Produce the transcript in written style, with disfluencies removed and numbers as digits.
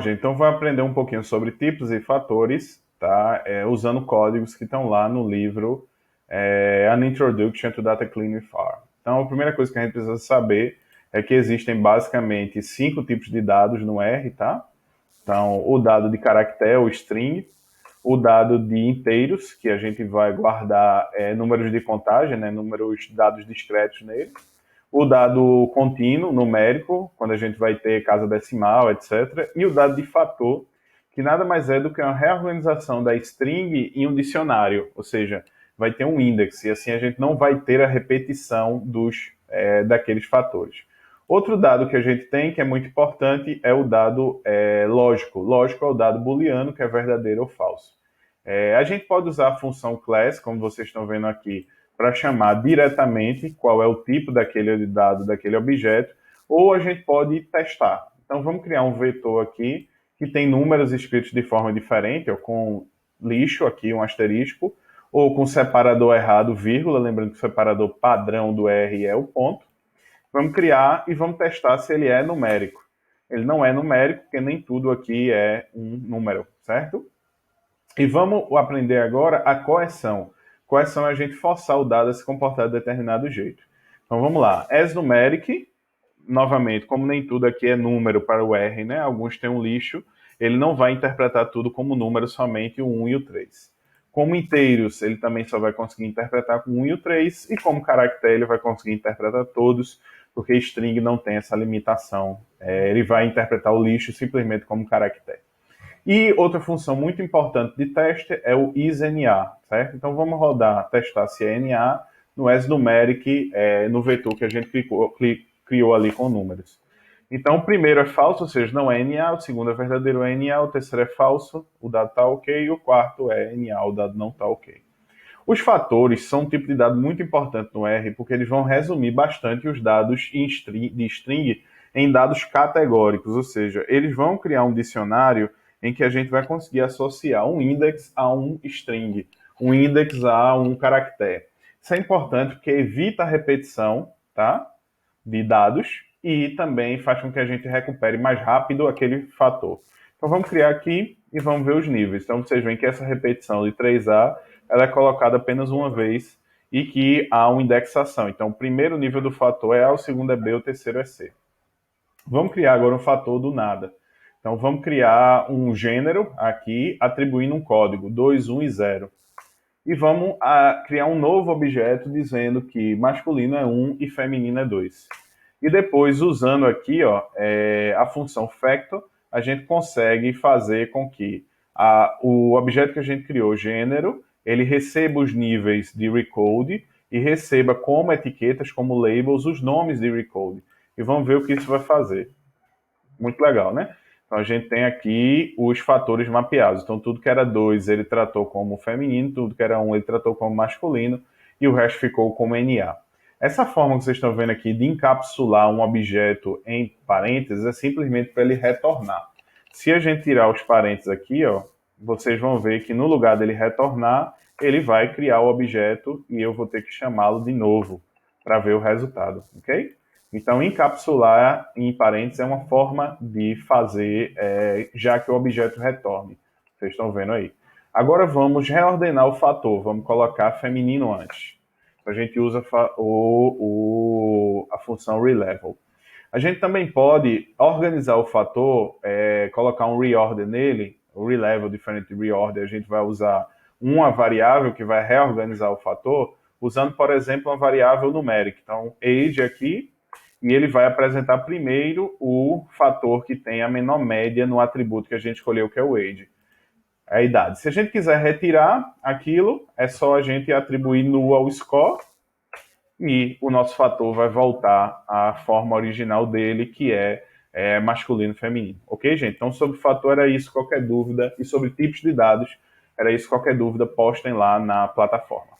Então, vou aprender um pouquinho sobre tipos e fatores, tá? Usando códigos que estão lá no livro An Introduction to Data Cleaning R. Então, a primeira coisa que a gente precisa saber é que existem basicamente 5 tipos de dados no R, tá? Então, o dado de caractere, o string, o dado de inteiros, que a gente vai guardar números de contagem, né? Dados discretos nele. O dado contínuo, numérico, quando a gente vai ter casa decimal, etc. E o dado de fator, que nada mais é do que uma reorganização da string em um dicionário, ou seja, vai ter um index, e assim a gente não vai ter a repetição daqueles fatores. Outro dado que a gente tem, que é muito importante, é o dado lógico. Lógico é o dado booleano, que é verdadeiro ou falso. A gente pode usar a função class, como vocês estão vendo aqui, para chamar diretamente qual é o tipo daquele dado, daquele objeto, ou a gente pode testar. Então vamos criar um vetor aqui que tem números escritos de forma diferente, ou com lixo aqui, um asterisco, ou com separador errado, vírgula, lembrando que o separador padrão do R é o ponto. Vamos criar e vamos testar se ele é numérico. Ele não é numérico, porque nem tudo aqui é um número, certo? E vamos aprender agora a coerção. Coerção é a gente forçar o dado a se comportar de determinado jeito. Então vamos lá. As numeric, novamente, como nem tudo aqui é número para o R, né? Alguns têm um lixo, ele não vai interpretar tudo como número, somente o 1 e o 3. Como inteiros, ele também só vai conseguir interpretar com 1 e o 3, e como caractere, ele vai conseguir interpretar todos, porque string não tem essa limitação. Ele vai interpretar o lixo simplesmente como caractere. E outra função muito importante de teste é o isNA, certo? Então vamos rodar, testar se é NA no asNumeric, no vetor que a gente criou ali com números. Então o primeiro é falso, ou seja, não é NA, o segundo é verdadeiro, é NA, o terceiro é falso, o dado está ok, e o quarto é NA, o dado não está ok. Os fatores são um tipo de dado muito importante no R, porque eles vão resumir bastante os dados de string em dados categóricos, ou seja, eles vão criar um dicionário em que a gente vai conseguir associar um index a um string, um index a um caractere. Isso é importante porque evita a repetição, tá, de dados e também faz com que a gente recupere mais rápido aquele fator. Então vamos criar aqui e vamos ver os níveis. Então vocês veem que essa repetição de 3A ela é colocada apenas uma vez e que há uma indexação. Então o primeiro nível do fator é A, o segundo é B, o terceiro é C. Vamos criar agora um fator do nada. Então vamos criar um gênero aqui, atribuindo um código 2, 1 e 0. E vamos criar um novo objeto dizendo que masculino é 1 e feminino é 2. E depois, usando aqui a função factor, a gente consegue fazer com que o objeto que a gente criou, gênero, ele receba os níveis de recode e receba como etiquetas, como labels, os nomes de recode. E vamos ver o que isso vai fazer. Muito legal, né? Então a gente tem aqui os fatores mapeados. Então tudo que era 2 ele tratou como feminino, tudo que era 1 ele tratou como masculino e o resto ficou como NA. Essa forma que vocês estão vendo aqui de encapsular um objeto em parênteses é simplesmente para ele retornar. Se a gente tirar os parênteses aqui, vocês vão ver que no lugar dele retornar, ele vai criar o objeto e eu vou ter que chamá-lo de novo para ver o resultado, ok? Então, encapsular em parênteses é uma forma de fazer, já que o objeto retorne. Vocês estão vendo aí. Agora vamos reordenar o fator. Vamos colocar feminino antes. A gente usa a função relevel. A gente também pode organizar o fator, colocar um reorder nele, o relevel diferente de reorder, a gente vai usar uma variável que vai reorganizar o fator, usando, por exemplo, uma variável numérica. Então, age aqui, e ele vai apresentar primeiro o fator que tem a menor média no atributo que a gente escolheu, que é o age, a idade. Se a gente quiser retirar aquilo, é só a gente atribuir null ao score e o nosso fator vai voltar à forma original dele, que é masculino e feminino. Ok, gente? Então, sobre fator era isso, qualquer dúvida, e sobre tipos de dados era isso, qualquer dúvida, postem lá na plataforma.